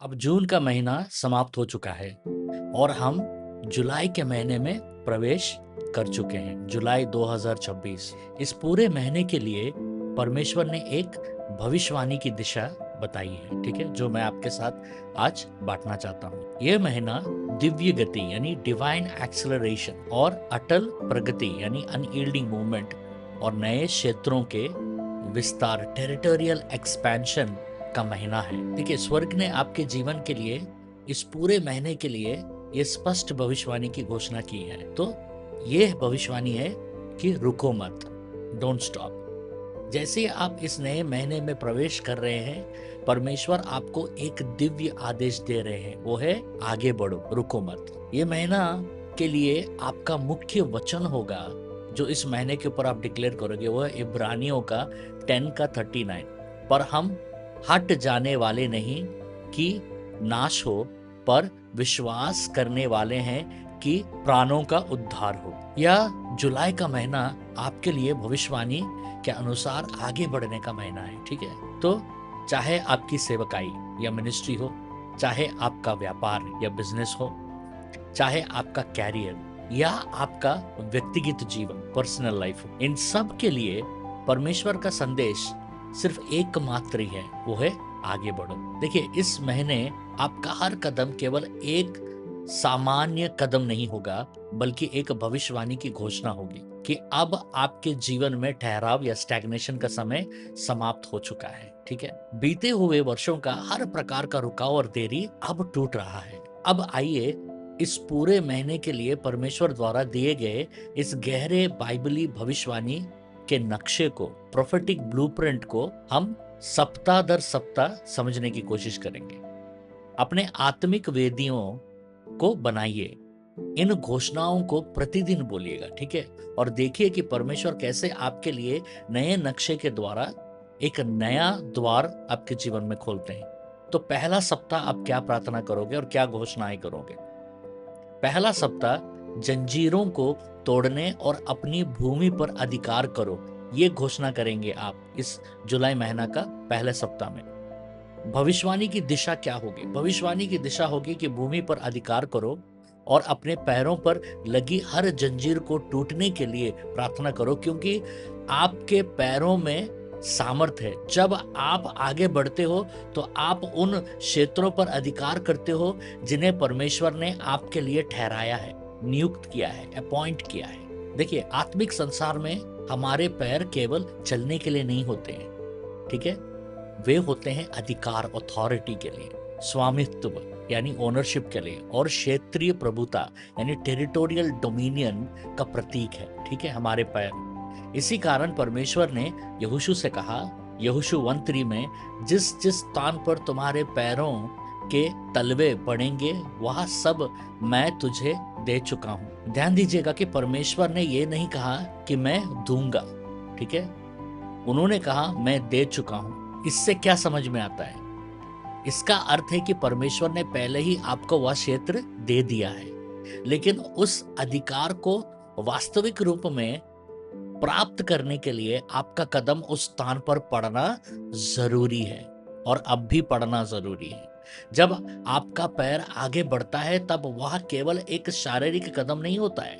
अब जून का महीना समाप्त हो चुका है और हम जुलाई के महीने में प्रवेश कर चुके हैं। जुलाई 2026। इस पूरे महीने के लिए परमेश्वर ने एक भविष्यवाणी की दिशा बताई है, ठीक है, जो मैं आपके साथ आज बांटना चाहता हूँ। यह महीना दिव्य गति यानी डिवाइन एक्सेलरेशन और अटल प्रगति यानी अनयील्डिंग मूवमेंट और नए क्षेत्रों के विस्तार टेरिटोरियल एक्सपेंशन का महीना है। देखिए, स्वर्ग ने आपके जीवन के लिए इस पूरे महीने के लिए ये स्पष्ट भविष्यवाणी की घोषणा की है। तो ये भविष्यवाणी है कि रुको मत, डोंट स्टॉप। जैसे आप इस नए महीने में प्रवेश कर रहे हैं, परमेश्वर आपको एक दिव्य आदेश दे रहे हैं, वो है आगे बढ़ो, रुको मत। ये महीना के लिए आपका मुख्य वचन होगा जो इस महीने के ऊपर आप डिक्लेयर करोगे, वो है इब्रानियों का 10 का 39। पर हम हट जाने वाले नहीं कि नाश हो, पर विश्वास करने वाले हैं कि प्राणों का उद्धार हो। या जुलाई का महीना आपके लिए भविष्यवाणी के अनुसार आगे बढ़ने का महीना है, ठीक है। तो चाहे आपकी सेवकाई या मिनिस्ट्री हो, चाहे आपका व्यापार या बिजनेस हो, चाहे आपका कैरियर या आपका व्यक्तिगत जीवन पर्सनल लाइफ हो, इन सब के लिए परमेश्वर का संदेश सिर्फ एकमात्र ही है, वो है आगे बढ़ो। देखिए, इस महीने आपका हर कदम केवल एक सामान्य कदम नहीं होगा, बल्कि एक भविष्यवाणी की घोषणा होगी कि अब आपके जीवन में ठहराव या स्टैग्नेशन का समय समाप्त हो चुका है, ठीक है। बीते हुए वर्षों का हर प्रकार का रुकाव और देरी अब टूट रहा है। अब आइए इस पूरे महीने के लिए परमेश्वर द्वारा दिए गए इस गहरे बाइबली भविष्यवाणी के नक्शे को, प्रोफेटिक ब्लूप्रिंट को हम सप्ताह दर सप्ताह समझने की कोशिश करेंगे। अपने आत्मिक वेदियों को बनाइए, इन घोषणाओं को प्रतिदिन बोलिएगा, ठीक है, और देखिए कि परमेश्वर कैसे आपके लिए नए नक्शे के द्वारा एक नया द्वार आपके जीवन में खोलते हैं। तो पहला सप्ताह आप क्या प्रार्थना करोगे और क्या घोषणाएं करोगे? पहला सप्ताह जंजीरों को तोड़ने और अपनी भूमि पर अधिकार करो, ये घोषणा करेंगे आप इस जुलाई महीना का पहले सप्ताह में। भविष्यवाणी की दिशा क्या होगी? भविष्यवाणी की दिशा होगी कि भूमि पर अधिकार करो और अपने पैरों पर लगी हर जंजीर को टूटने के लिए प्रार्थना करो, क्योंकि आपके पैरों में सामर्थ है। जब आप आगे बढ़ते हो तो आप उन क्षेत्रों पर अधिकार करते हो जिन्हें परमेश्वर ने आपके लिए ठहराया है, नियुक्त किया है, अपॉइंट किया है। देखिए, आत्मिक संसार में हमारे पैर केवल चलने के लिए नहीं होते हैं, ठीक है, वे होते हैं अधिकार, अथॉरिटी के लिए, स्वामित्व यानी ओनरशिप के लिए, और क्षेत्रीय प्रभुता यानी टेरिटोरियल डोमिनियन का प्रतीक है, ठीक है, हमारे पैर। इसी कारण परमेश्वर ने यहोशू से कहा, यहोशू 1:3 में, जिस जिस स्थान पर तुम्हारे पैरों के तलवे पड़ेंगे वह सब मैं तुझे दे चुका हूं। ध्यान दीजिएगा कि परमेश्वर ने यह नहीं कहा कि मैं दूंगा, ठीक है, उन्होंने कहा मैं दे चुका हूं। इससे क्या समझ में आता है? इसका अर्थ है कि परमेश्वर ने पहले ही आपको वह क्षेत्र दे दिया है, लेकिन उस अधिकार को वास्तविक रूप में प्राप्त करने के लिए आपका कदम उस स्थान पर पड़ना जरूरी है, और अब भी पड़ना जरूरी है। जब आपका पैर आगे बढ़ता है तब वह केवल एक शारीरिक कदम नहीं होता है,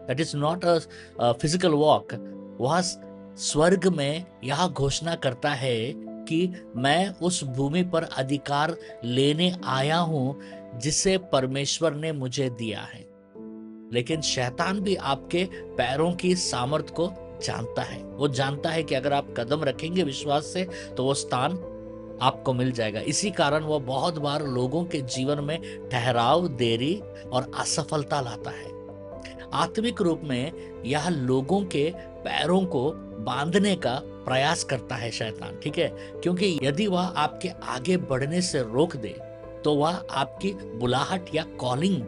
that is not a physical walk. वह स्वर्ग में यह घोषणा करता है कि मैं उस भूमि पर अधिकार लेने आया हूं जिसे परमेश्वर ने मुझे दिया है। लेकिन शैतान भी आपके पैरों की सामर्थ को जानता है। वो जानता है कि अगर आप कदम रखेंगे विश्वास से तो वो स्थान आपको मिल जाएगा। इसी कारण वो बहुत बार लोगों के जीवन में ठहराव, देरी और असफलता लाता है। आत्मिक रूप में यह लोगों के पैरों को बांधने का प्रयास करता है शैतान, ठीक है, क्योंकि यदि वह आपके आगे बढ़ने से रोक दे तो वह आपकी बुलाहट या कॉलिंग,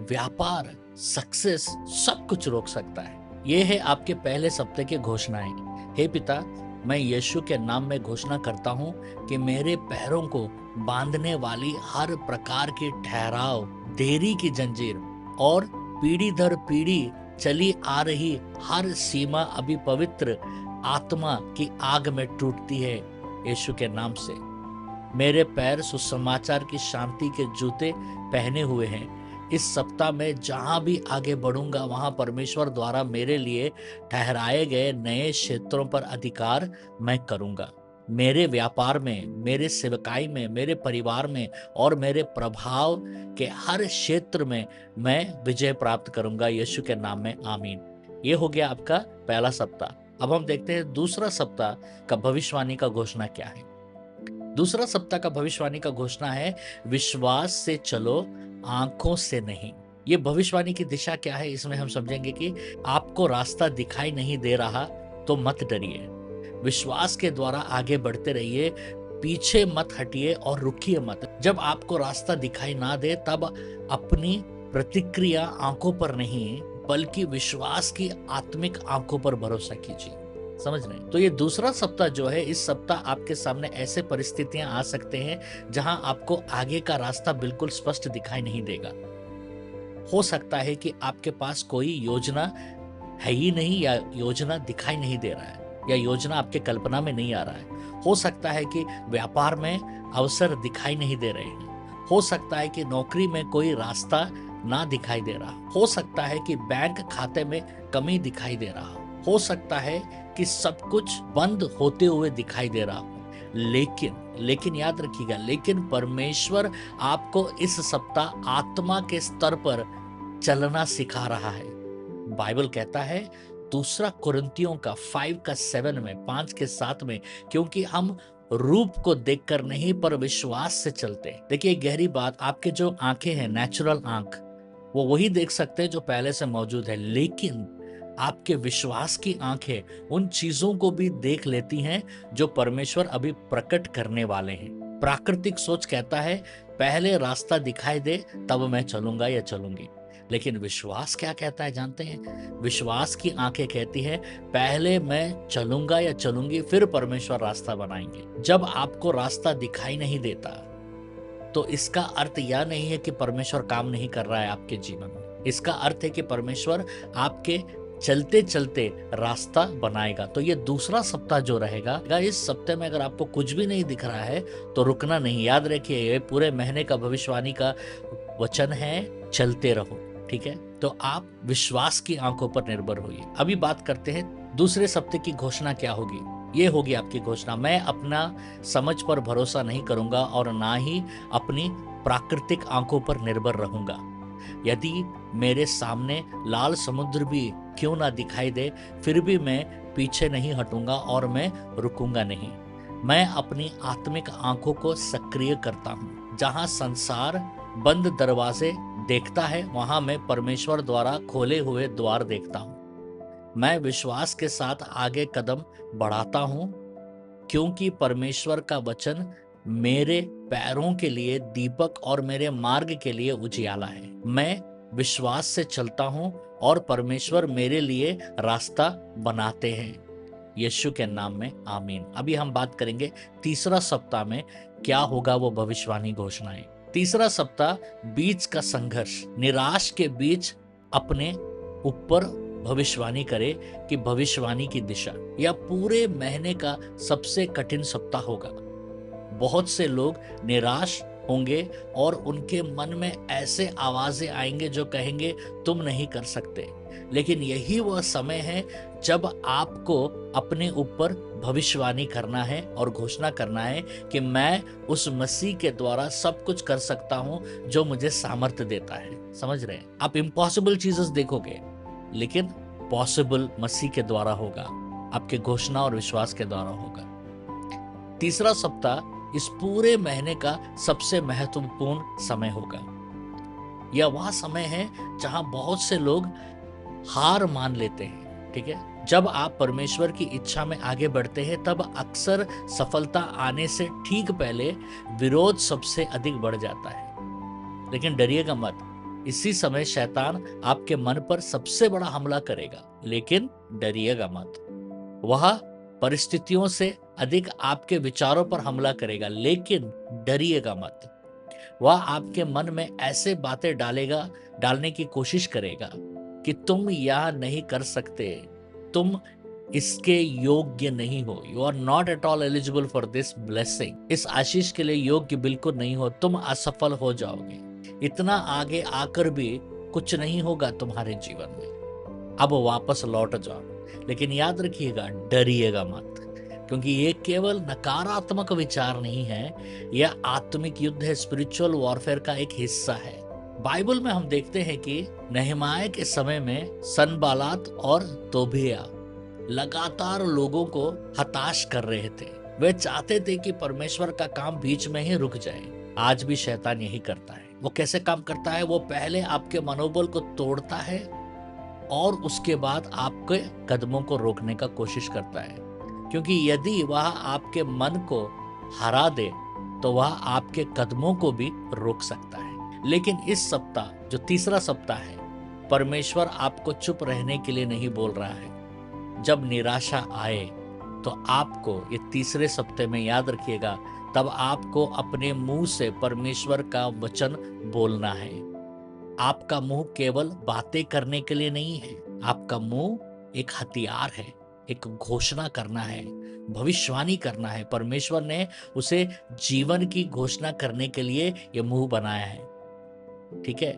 व्यापार, सक्सेस सब कुछ रोक सकता है। यह है आपके पहले सप्ताह की घोषणाएं। हे पिता, मैं यीशु के नाम में घोषणा करता हूं कि मेरे पैरों को बांधने वाली हर प्रकार की ठहराव, देरी की जंजीर और पीढ़ी दर पीढ़ी चली आ रही हर सीमा अभी पवित्र आत्मा की आग में टूटती है यीशु के नाम से। मेरे पैर सुसमाचार की शांति के जूते पहने हुए हैं। इस सप्ताह में जहां भी आगे बढ़ूंगा वहां परमेश्वर द्वारा मेरे लिए ठहराए गए नए क्षेत्रों पर अधिकार मैं करूंगा। मेरे व्यापार में, मेरे सेवकाई में, मेरे परिवार में और मेरे प्रभाव के हर क्षेत्र में मैं विजय प्राप्त करूंगा। यीशु के नाम में आमीन। ये हो गया आपका पहला सप्ताह। अब हम देखते हैं दूसरा सप्ताह का भविष्यवाणी का घोषणा क्या है। दूसरा सप्ताह का भविष्यवाणी का घोषणा है, विश्वास से चलो, आंखों से नहीं। ये भविष्यवाणी की दिशा क्या है, इसमें हम समझेंगे कि आपको रास्ता दिखाई नहीं दे रहा तो मत डरिए, विश्वास के द्वारा आगे बढ़ते रहिए, पीछे मत हटिए और रुकिए मत। जब आपको रास्ता दिखाई ना दे तब अपनी प्रतिक्रिया आंखों पर नहीं बल्कि विश्वास की आत्मिक आंखों पर भरोसा कीजिए। समझ रहे हैं? तो ये दूसरा सप्ताह जो है, इस सप्ताह आपके सामने ऐसे परिस्थितियां आ सकते हैं जहां आपको आगे का रास्ता बिल्कुल स्पष्ट दिखाई नहीं देगा। हो सकता है कि आपके पास कोई योजना है ही नहीं, या योजना दिखाई नहीं दे रहा है, या योजना आपके कल्पना में नहीं आ रहा है। हो सकता है कि व्यापार में अवसर दिखाई नहीं दे रहे हैं। हो सकता है कि नौकरी में कोई रास्ता ना दिखाई दे रहा। हो सकता है कि बैंक खाते में कमी दिखाई दे रहा। हो सकता है कि सब कुछ बंद होते हुए दिखाई दे रहा हो। लेकिन याद रखिएगा, लेकिन परमेश्वर आपको इस सप्ताह आत्मा के स्तर पर चलना सिखा रहा है। बाइबल कहता है दूसरा कुरिन्थियों का 5:7 में, 5:7 में, क्योंकि हम रूप को देखकर नहीं पर विश्वास से चलते। देखिए गहरी बात, आपके जो आंखें हैं, नेचुरल आंख, वो वही देख सकते हैं जो पहले से मौजूद है, लेकिन आपके विश्वास की आंखें उन चीजों को भी देख लेती हैं जो परमेश्वर अभी प्रकट करने वाले हैं। प्राकृतिक सोच कहता है पहले रास्ता दिखाई दे तब मैं चलूंगा या चलूंगी, लेकिन विश्वास क्या कहता है जानते हैं? विश्वास की आंखें कहती है पहले मैं चलूंगा या चलूंगी, फिर परमेश्वर रास्ता बनाएंगे। जब आपको रास्ता दिखाई नहीं देता तो इसका अर्थ यह नहीं है कि परमेश्वर काम नहीं कर रहा है आपके जीवन में। इसका अर्थ है कि परमेश्वर आपके चलते चलते रास्ता बनाएगा। तो ये दूसरा सप्ताह जो रहेगा, इस सप्ताह में अगर आपको कुछ भी नहीं दिख रहा है तो रुकना नहीं। याद रखिए ये पूरे महीने का भविष्यवाणी का वचन है, चलते रहो। ठीक है, तो आप विश्वास की आंखों पर निर्भर होइए। अभी बात करते हैं दूसरे सप्ताह की घोषणा क्या होगी। ये होगी आपकी घोषणा, मैं अपना समझ पर भरोसा नहीं करूंगा और ना ही अपनी प्राकृतिक आंखों पर निर्भर रहूंगा। यदि मेरे सामने लाल समुद्र भी क्यों ना दिखाई दे, फिर भी मैं पीछे नहीं हटूंगा और मैं रुकूंगा नहीं। मैं अपनी आत्मिक आंखों को सक्रिय करता हूं। जहां संसार बंद दरवाजे देखता है, वहां मैं परमेश्वर द्वारा खोले हुए द्वार देखता हूं। मैं विश्वास के साथ आगे कदम बढ़ाता हूं, क्योंकि परमेश्वर का वचन मेरे पैरों के लिए दीपक और मेरे मार्ग के लिए उजियाला है। मैं विश्वास से चलता हूं और परमेश्वर मेरे लिए रास्ता बनाते हैं। यीशु के नाम में आमीन। अभी हम बात करेंगे तीसरा सप्ताह में क्या होगा, वो भविष्यवाणी घोषणाएं। तीसरा सप्ताह बीच का संघर्ष। निराश के बीच अपने ऊपर भविष्यवाणी करे कि भविष्यवाणी की दिशा। यह पूरे महीने का सबसे कठिन सप्ताह होगा। बहुत से लोग निराश होंगे और उनके मन में ऐसे आवाजें आएंगे जो कहेंगे तुम नहीं कर सकते। लेकिन यही वह समय है जब आपको अपने ऊपर भविष्यवाणी करना है और घोषणा करना है कि मैं उस मसीह के द्वारा सब कुछ कर सकता हूं जो मुझे सामर्थ्य देता है। समझ रहे हैं? आप इम्पॉसिबल चीजेस देखोगे, लेकिन पॉसिबल मसीह के द्वारा होगा, आपके घोषणा और विश्वास के द्वारा होगा। तीसरा सप्ताह इस पूरे महीने का सबसे महत्वपूर्ण समय होगा। यह वह समय है जहां बहुत से लोग हार मान लेते हैं। ठीक है, जब आप परमेश्वर की इच्छा में आगे बढ़ते हैं तब अक्सर सफलता आने से ठीक पहले विरोध सबसे अधिक बढ़ जाता है। लेकिन डरिएगा मत, इसी समय शैतान आपके मन पर सबसे बड़ा हमला करेगा। लेकिन डरिएगा मत, वह परिस्थितियों से अधिक आपके विचारों पर हमला करेगा। लेकिन डरिएगा मत, वह आपके मन में ऐसे बातें डालने की कोशिश करेगा कि तुम यह नहीं कर सकते, तुम इसके योग्य नहीं हो। You are not at all eligible for this blessing. इस आशीष के लिए योग्य बिल्कुल नहीं हो, तुम असफल हो जाओगे। इतना आगे आकर भी कुछ नहीं होगा तुम्हारे जीवन में। अब वापस लौट जाओ। लेकिन याद रखिएगा, डरिएगा मत, क्योंकि ये केवल नकारात्मक विचार नहीं है, यह आत्मिक युद्ध है, स्पिरिचुअल वॉरफेयर का एक हिस्सा है। बाइबल में हम देखते हैं कि नहमाया के समय में सनबालात और तोबिया लगातार लोगों को हताश कर रहे थे। वे चाहते थे कि परमेश्वर का काम बीच में ही रुक जाए। आज भी शैतान यही करता है। वो कैसे काम करता है? वो पहले आपके मनोबल को तोड़ता है और उसके बाद आपके कदमों को रोकने का कोशिश करता है, क्योंकि यदि वह आपके मन को हरा दे तो वह आपके कदमों को भी रोक सकता है। लेकिन इस सप्ताह, जो तीसरा सप्ताह है, परमेश्वर आपको चुप रहने के लिए नहीं बोल रहा है। जब निराशा आए तो आपको, ये तीसरे सप्ताह में याद रखिएगा, तब आपको अपने मुंह से परमेश्वर का वचन बोलना है। आपका मुंह केवल बातें करने के लिए नहीं है, आपका मुंह एक हथियार है। एक घोषणा करना है, भविष्यवाणी करना है। परमेश्वर ने उसे जीवन की घोषणा करने के लिए यह मुंह बनाया है। ठीक है?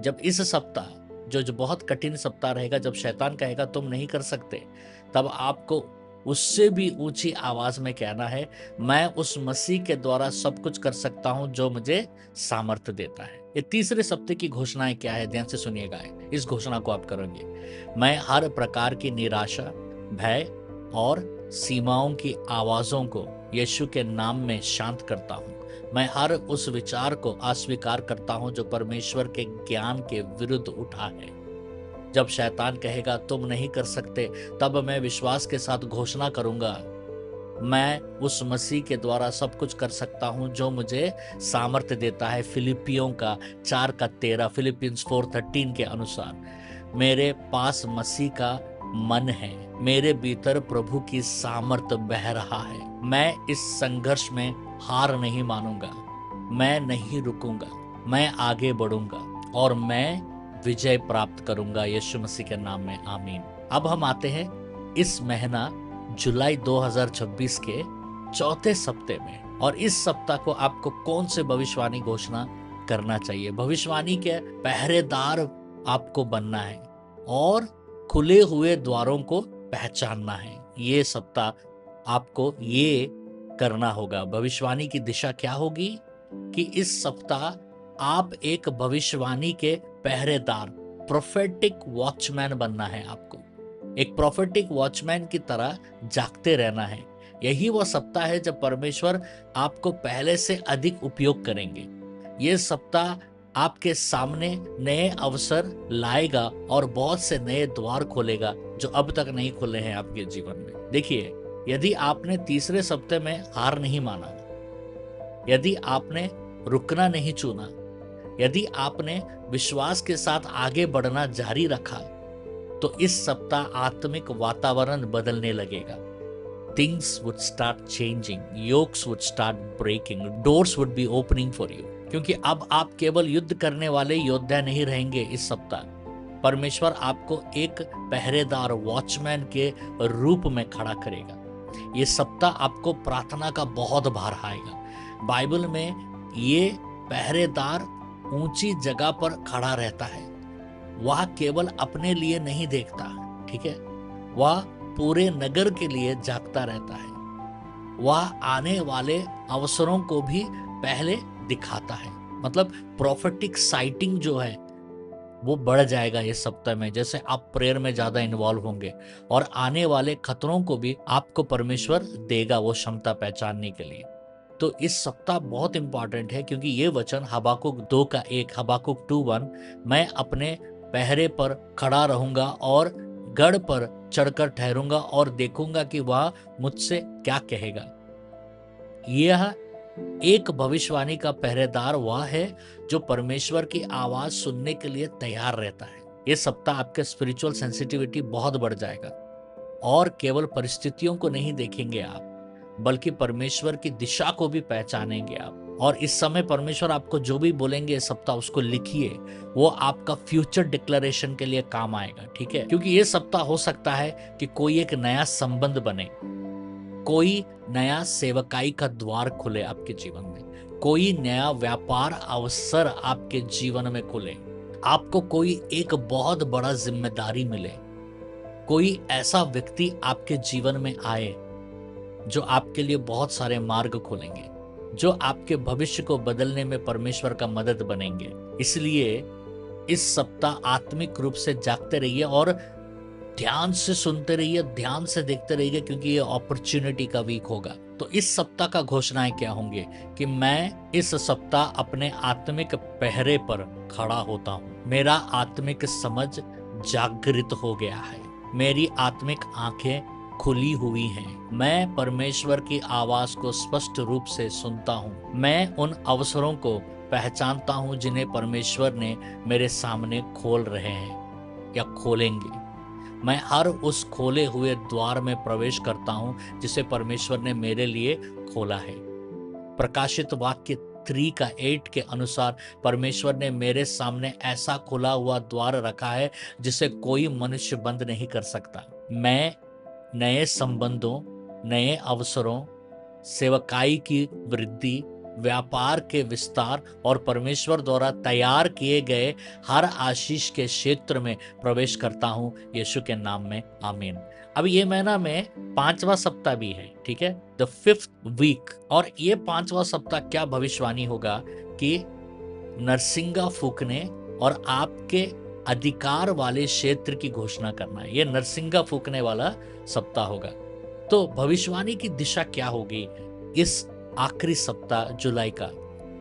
जब इस सप्ताह, जो बहुत कठिन सप्ताह रहेगा, जब शैतान कहेगा तुम नहीं कर सकते, तब आपको उससे भी ऊंची आवाज में कहना है, मैं उस मसीह के द्वारा सब कुछ कर सकता हूं जो मुझे सामर्थ्य देता है। ये तीसरे सप्ताह की घोषणाएं क्या है? ध्यान से सुनिएगा। इस घोषणा को आप करेंगे, मैं हर प्रकार की निराशा, भय और सीमाओं की आवाजों को यीशु के नाम में शांत करता हूं। मैं हर उस विचार को अस्वीकार करता हूं जो परमेश्वर के ज्ञान के विरुद्ध उठा है। जब शैतान कहेगा तुम नहीं कर सकते, तब मैं विश्वास के साथ घोषणा करूंगा, मैं उस मसीह के द्वारा सब कुछ कर सकता हूं जो मुझे सामर्थ्य देता है। फिलिपियों का 4:13, फिलिपियंस 4:13 के अनुसार, मेरे पास मसीह का मन है, मेरे भीतर प्रभु की सामर्थ बह रहा है। मैं इस संघर्ष में हार नहीं मानूंगा, मैं नहीं रुकूंगा, मैं आगे बढ़ूंगा और मैं विजय प्राप्त करूंगा यीशु मसीह के नाम में, आमीन। अब हम आते हैं इस महीना जुलाई 2026 के चौथे सप्ताह में, और इस सप्ताह को आपको कौन से भविष्यवाणी घोषणा करना चाहिए? भविष्यवाणी के पहरेदार आपको बनना है और खुले हुए द्वारों को पहचानना है। ये सप्ताह आपको ये करना होगा। भविष्यवाणी की दिशा क्या होगी कि इस सप्ताह आप एक भविष्यवाणी के पहरेदार, प्रोफेटिक वॉचमैन बनना है। आपको एक प्रोफेटिक वॉचमैन की तरह जागते रहना है। यही वह सप्ताह है जब परमेश्वर आपको पहले से अधिक उपयोग करेंगे। ये सप्ताह आपके सामने नए अवसर लाएगा और बहुत से नए द्वार खोलेगा जो अब तक नहीं खुले हैं आपके जीवन में। देखिए, यदि आपने तीसरे सप्ताह में हार नहीं माना, यदि आपने रुकना नहीं चुना, यदि आपने विश्वास के साथ आगे बढ़ना जारी रखा, तो इस सप्ताह आत्मिक वातावरण बदलने लगेगा। Things would start changing, yokes would start breaking, doors would be opening for you। क्योंकि अब आप केवल युद्ध करने वाले योद्धा नहीं रहेंगे। इस सप्ताह परमेश्वर आपको एक पहरेदार, वॉचमैन के रूप में खड़ा करेगा। ये सप्ताह आपको प्रार्थना का बहुत भार आएगा। बाइबल में ये पहरेदार ऊंची जगह पर खड़ा रहता है। वह केवल अपने लिए नहीं देखता, ठीक है, वह पूरे नगर के लिए जागता रहता है। वह आने वाले अवसरों को भी पहले दिखाता है। मतलब प्रोफेटिक साइटिंग जो है वो बढ़ जाएगा इस सप्ताह में, जैसे आप प्रेयर में ज्यादा इन्वॉल्व होंगे और आने वाले खतरों को भी आपको परमेश्वर देगा वो क्षमता पहचानने के लिए। तो इस सप्ताह बहुत इंपॉर्टेंट है, क्योंकि ये वचन हबाकुक 2:1, हबाकुक 2:1, मैं अपने पहरे पर खड़ा रहूंगा और गढ़ पर चढ़कर ठहरूंगा और देखूंगा कि वह मुझसे क्या कहेगा। यह एक भविष्यवाणी का पहरेदार वह है जो परमेश्वर की आवाज सुनने के लिए तैयार रहता है। यह सप्ताह आपके स्पिरिचुअल सेंसिटिविटी बहुत बढ़ जाएगा और केवल परिस्थितियों को नहीं देखेंगे आप, बल्कि परमेश्वर की दिशा को भी पहचानेंगे आप। और इस समय परमेश्वर आपको जो भी बोलेंगे इस सप्ताह उसको लिखिए, वो आपका फ्यूचर डिक्लेरेशन के लिए काम आएगा, ठीक है? क्योंकि ये सप्ताह हो सकता है कि कोई एक नया संबंध बने, कोई नया सेवकाई का द्वार खुले आपके जीवन में, कोई नया व्यापार अवसर आपके जीवन में खुले, आपको कोई एक बहुत बड़ा जिम्मेदारी मिले, कोई ऐसा व्यक्ति आपके जीवन में आए जो आपके लिए बहुत सारे मार्ग खोलेंगे, जो आपके भविष्य को बदलने में परमेश्वर का मदद बनेंगे। इसलिए इस सप्ताह आत्मिक रूप से जागते रहिए और ध्यान से सुनते रहिए, ध्यान से देखते रहिए, क्योंकि ये अपॉर्चुनिटी का वीक होगा। तो इस सप्ताह का घोषणाएं क्या होंगे कि मैं इस सप्ताह अपने आत्मिक पहरे पर खड़ा होता हूँ, मेरा आत्मिक समझ जागृत हो गया है, मेरी आत्मिक आंखें खुली हुई हैं, मैं परमेश्वर की आवाज को स्पष्ट रूप से सुनता हूँ, मैं उन अवसरों को पहचानता हूँ जिन्हें परमेश्वर ने मेरे सामने खोल रहे हैं या खोलेंगे, मैं हर उस खोले हुए द्वार में प्रवेश करता हूँ जिसे परमेश्वर ने मेरे लिए खोला है। प्रकाशित वाक्य 3:8 के अनुसार परमेश्वर ने मेरे सामने ऐसा खुला हुआ द्वार रखा है जिसे कोई मनुष्य बंद नहीं कर सकता। मैं नए संबंधों, नए अवसरों, सेवकाई की वृद्धि, व्यापार के विस्तार और परमेश्वर द्वारा तैयार किए गए हर आशीष के क्षेत्र में प्रवेश करता हूं, यीशु के नाम में, आमीन। अब ये महीना में 5वां सप्ताह भी है, ठीक है, द 5th वीक। और ये 5वां सप्ताह क्या भविष्यवाणी होगा कि नरसिंगा फूकने और आपके अधिकार वाले क्षेत्र की घोषणा करना है। ये नरसिंगा फूकने वाला सप्ताह होगा। तो भविष्यवाणी की दिशा क्या होगी इस आखिरी सप्ताह जुलाई का?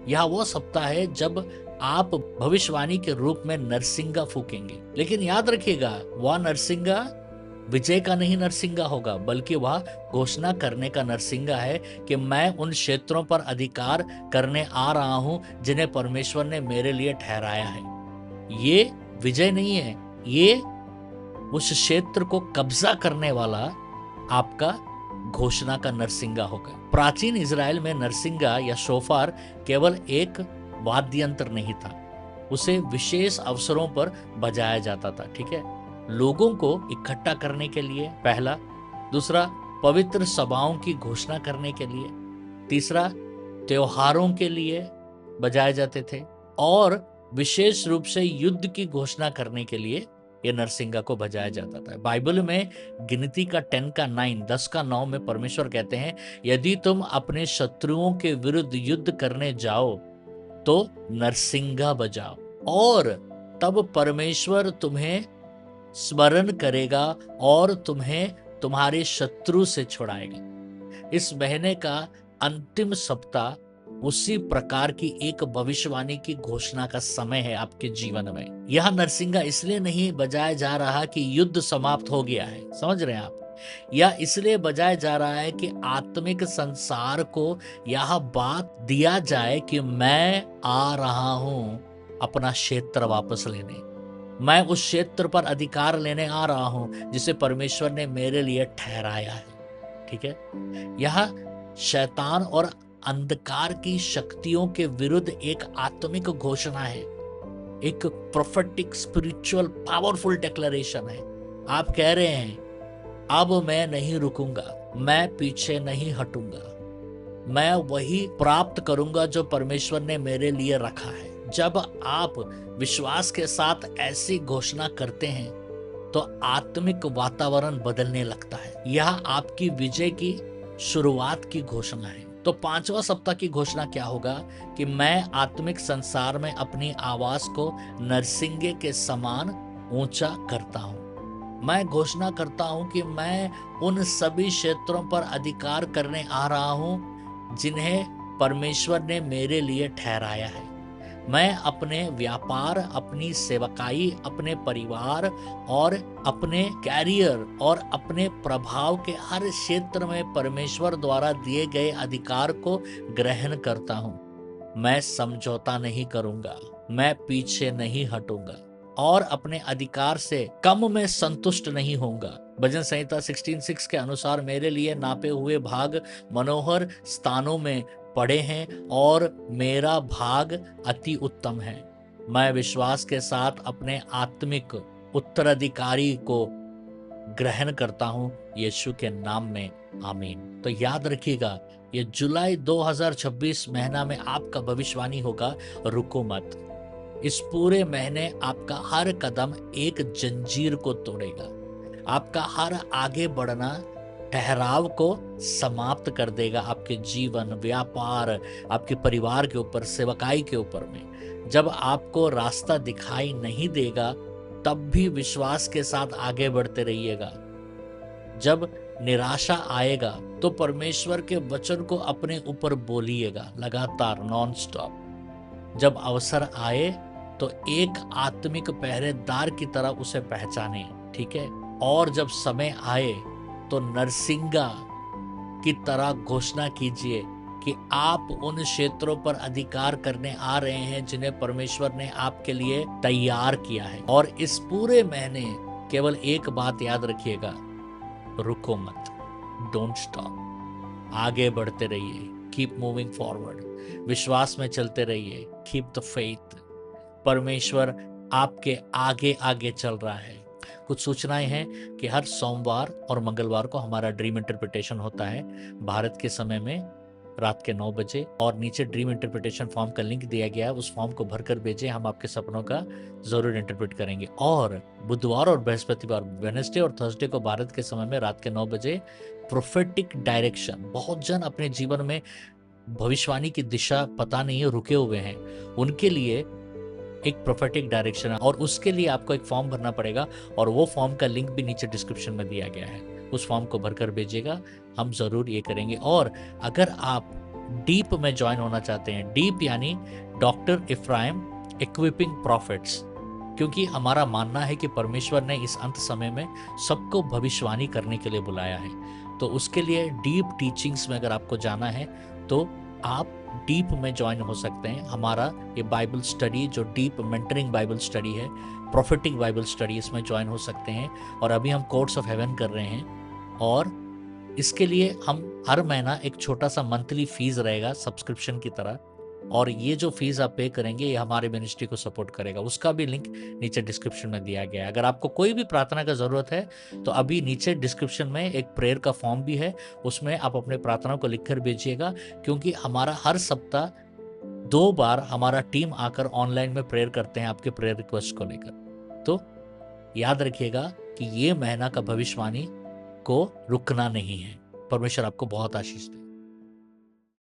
यह वो सप्ताह है जब आप भविष्यवाणी के रूप में नरसिंगा फूकेंगे। लेकिन याद रखिएगा, वह नरसिंगा विजय का नहीं नरसिंगा होगा, बल्कि वह घोषणा करने का नरसिंगा है कि मैं उन क्षेत्रों पर अधिकार करने आ रहा हूं जिन्हें परमेश्वर ने मेरे लिए ठहराया है। ये विजय नहीं है, ये उस क्षेत्र को कब्जा करने वाला आपका घोषणा का नरसिंगा होगा। प्राचीन इजराइल में नरसिंगा या शोफार केवल एक वाद्य यंत्र नहीं था, उसे विशेष अवसरों पर बजाया जाता था, ठीक है, लोगों को इकट्ठा करने के लिए, पहला। दूसरा, पवित्र सभाओं की घोषणा करने के लिए। तीसरा, त्योहारों के लिए बजाए जाते थे। और विशेष रूप से युद्ध की घोषणा करने के लिए ये नरसिंगा को बजाया जाता था। बाइबल में गिनती का 10 का 9 में परमेश्वर कहते हैं, यदि तुम अपने शत्रुओं के विरुद्ध युद्ध करने जाओ तो नरसिंगा बजाओ और तब परमेश्वर तुम्हें स्मरण करेगा और तुम्हें तुम्हारे शत्रु से छुड़ाएगा। इस महीने का अंतिम सप्ताह उसी प्रकार की एक भविष्यवाणी की घोषणा का समय है आपके जीवन में। यह नरसिंगा इसलिए नहीं बजाया जा रहा कि युद्ध समाप्त हो गया है, समझ रहे हैं आप, या इसलिए बजाया जा रहा है कि आत्मिक संसार को यह बात दिया जाए कि मैं आ रहा हूं अपना क्षेत्र वापस लेने, मैं उस क्षेत्र पर अधिकार लेने आ रहा हूं जिसे परमेश्वर ने मेरे लिए ठहराया है, ठीक है। यह शैतान और अंधकार की शक्तियों के विरुद्ध एक आत्मिक घोषणा है, एक प्रोफेटिक स्पिरिचुअल पावरफुल डिक्लेरेशन है। आप कह रहे हैं, अब मैं नहीं रुकूंगा, मैं पीछे नहीं हटूंगा, मैं वही प्राप्त करूंगा जो परमेश्वर ने मेरे लिए रखा है। जब आप विश्वास के साथ ऐसी घोषणा करते हैं तो आत्मिक वातावरण बदलने लगता है। यह आपकी विजय की शुरुआत की घोषणा है। तो 5वां सप्ताह की घोषणा क्या होगा कि मैं आत्मिक संसार में अपनी आवाज को नरसिंगे के समान ऊंचा करता हूं। मैं घोषणा करता हूं कि मैं उन सभी क्षेत्रों पर अधिकार करने आ रहा हूं जिन्हें परमेश्वर ने मेरे लिए ठहराया है। मैं अपने व्यापार, अपनी सेवकाई, अपने परिवार और अपने कैरियर और अपने प्रभाव के हर क्षेत्र में परमेश्वर द्वारा दिए गए अधिकार को ग्रहण करता हूं। मैं समझौता नहीं करूंगा, मैं पीछे नहीं हटूंगा और अपने अधिकार से कम में संतुष्ट नहीं होऊंगा। भजन संहिता 16:6 के अनुसार मेरे लिए नापे हुए भाग मनोहर स्थानों में पड़े हैं और मेरा भाग अति उत्तम है। मैं विश्वास के साथ अपने आत्मिक उत्तराधिकारी को ग्रहण करता हूं यीशु के नाम में, आमीन। तो याद रखिएगा, ये जुलाई 2026 महीना में आपका भविष्यवाणी होगा, रुको मत। इस पूरे महीने आपका हर कदम एक जंजीर को तोड़ेगा। आपका हर आगे बढ़ना ठहराव को समाप्त कर देगा, आपके जीवन, व्यापार, आपके परिवार के ऊपर, सेवकाई के ऊपर में। जब आपको रास्ता दिखाई नहीं देगा तब भी विश्वास के साथ आगे बढ़ते रहिएगा। जब निराशा आएगा तो परमेश्वर के वचन को अपने ऊपर बोलिएगा लगातार, नॉन स्टॉप। जब अवसर आए तो एक आत्मिक पहरेदार की तरह उसे पहचाने, ठीक है। और जब समय आए तो नरसिंगा की तरह घोषणा कीजिए कि आप उन क्षेत्रों पर अधिकार करने आ रहे हैं जिन्हें परमेश्वर ने आपके लिए तैयार किया है। और इस पूरे महीने केवल एक बात याद रखिएगा, रुको मत, डोंट स्टॉप। आगे बढ़ते रहिए, कीप मूविंग फॉरवर्ड। विश्वास में चलते रहिए, कीप द फेथ। परमेश्वर आपके आगे आगे चल रहा है। कुछ सूचनाएं हैं कि हर सोमवार और मंगलवार को हमारा ड्रीम इंटरप्रिटेशन होता है भारत के समय में रात के 9 बजे। और नीचे ड्रीम इंटरप्रिटेशन फॉर्म का लिंक दिया गया है, उस फॉर्म को भरकर भेजें, हम आपके सपनों का जरूर इंटरप्रेट करेंगे। और बुधवार और बृहस्पतिवार, वेडनेसडे और थर्सडे को भारत के समय में रात के 9 बजे प्रोफेटिक डायरेक्शन। बहुत जन अपने जीवन में भविष्यवाणी की दिशा पता नहीं है, रुके हुए हैं, उनके लिए एक प्रोफेटिक डायरेक्शन है और उसके लिए आपको एक फॉर्म भरना पड़ेगा और वो फॉर्म का लिंक भी नीचे डिस्क्रिप्शन में दिया गया है। उस फॉर्म को भरकर भेजिएगा, हम जरूर ये करेंगे। और अगर आप डीप में ज्वाइन होना चाहते हैं, डीप यानी डॉक्टर इफ्राइम इक्विपिंग प्रॉफिट्स, क्योंकि हमारा मानना है कि परमेश्वर ने इस अंत समय में सबको भविष्यवाणी करने के लिए बुलाया है। तो उसके लिए डीप टीचिंग्स में अगर आपको जाना है तो आप डीप में ज्वाइन हो सकते हैं। हमारा ये बाइबल स्टडी जो डीप मेंटरिंग बाइबल स्टडी है, प्रोफेटिक बाइबल स्टडी, इसमें ज्वाइन हो सकते हैं। और अभी हम कोर्ट्स ऑफ हेवन कर रहे हैं और इसके लिए हम हर महीना एक छोटा सा मंथली फीस रहेगा सब्सक्रिप्शन की तरह, और ये जो फीस आप पे करेंगे ये हमारे मिनिस्ट्री को सपोर्ट करेगा। उसका भी लिंक नीचे डिस्क्रिप्शन में दिया गया है। अगर आपको कोई भी प्रार्थना का जरूरत है तो अभी नीचे डिस्क्रिप्शन में एक प्रेयर का फॉर्म भी है, उसमें आप अपने प्रार्थना को लिखकर भेजिएगा, क्योंकि हमारा हर सप्ताह 2 बार हमारा टीम आकर ऑनलाइन में प्रेयर करते हैं आपके प्रेयर रिक्वेस्ट को लेकर। तो याद रखिएगा कि ये महीना का भविष्यवाणी को रुकना नहीं है। परमेश्वर आपको बहुत आशीष दे।